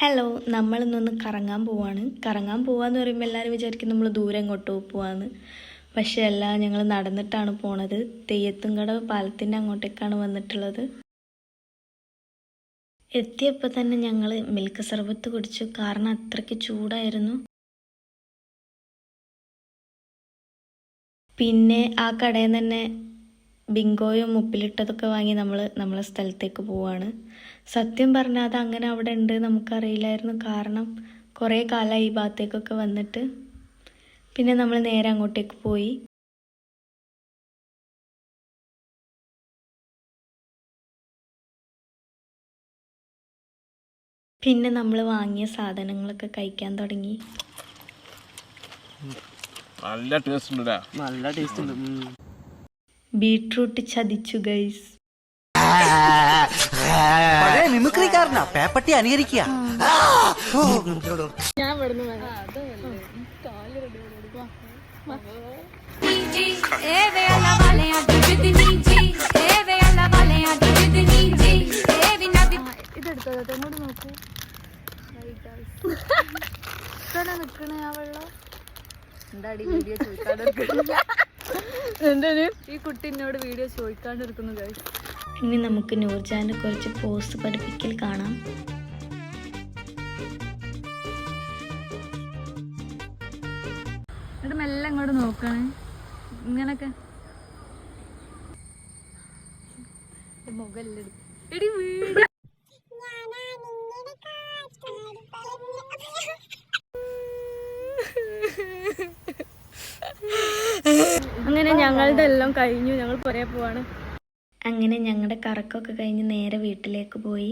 Hello, നമ്മളിന്നൊന്ന് കറങ്ങാൻ പോവാണ്. കറങ്ങാൻ പോവാന്ന് പറയുമ്പോൾ എല്ലാവരും വിചാരിക്കും നമ്മൾ ദൂരെ എങ്ങോട്ടോ പോവാന്ന്. പക്ഷേ അല്ല, ഞങ്ങൾ നടന്നിട്ടാണ് പോണത്. തെയ്യത്തുംകടവ് പാലത്തിൻ്റെ അങ്ങോട്ടേക്കാണ് വന്നിട്ടുള്ളത്. എത്തിയപ്പോൾ തന്നെ ഞങ്ങൾ മിൽക്ക് സർബത്ത് കുടിച്ചു, കാരണം അത്രയ്ക്ക് ചൂടായിരുന്നു. പിന്നെ ആ കടയിൽ തന്നെ ബിങ്കോയും ഉപ്പിലിട്ടതൊക്കെ വാങ്ങി നമ്മളെ സ്ഥലത്തേക്ക് പോവാണ്. സത്യം പറഞ്ഞാൽ അത് അങ്ങനെ അവിടെ ഉണ്ട് നമുക്കറിയില്ലായിരുന്നു, കാരണം കുറേ കാലമായി ഈ ഭാഗത്തേക്കൊക്കെ വന്നിട്ട്. പിന്നെ നമ്മൾ നേരെ അങ്ങോട്ടേക്ക് പോയി. പിന്നെ നമ്മൾ വാങ്ങിയ സാധനങ്ങളൊക്കെ കഴിക്കാൻ തുടങ്ങി. നല്ല ടേസ്റ്റ് ഉണ്ട്. നല്ല ടേസ്റ്റ് ഉണ്ട്. ബീട്രൂട്ട് ചതിച്ചു ഗൈസ്. മിമിക്രിക്കാരനാ, പേപ്പട്ടി അനുകരിക്കുക. ഇതെടുത്തോ, എങ്ങോട്ട് നോക്കൂ. നിക്കണേ ആ വെള്ളം. എന്താടി വീഡിയോ ചോദിക്കാണ്ടിരിക്കുന്നു? ഈ കുട്ടി എന്നോട് വീഡിയോ ചോദിക്കാണ്ടിരിക്കുന്നു ഗൈസ്. ഇനി നമുക്ക് നൂർജാന്റെ കുറച്ച് പോസ്റ്റ് പഠിപ്പിക്കൽ കാണാം. എന്നിട്ട് മെല്ലെ ഇങ്ങോട്ട് നോക്കണേ, ഇങ്ങനൊക്കെ മുഖല്ലേ എടി വീഡിയോ. അങ്ങനെ ഞങ്ങളുടെ എല്ലാം കഴിഞ്ഞു, ഞങ്ങൾ പുറകെ പോവാണ്. അങ്ങനെ ഞങ്ങളുടെ കറക്കമൊക്കെ കഴിഞ്ഞ് നേരെ വീട്ടിലേക്ക് പോയി.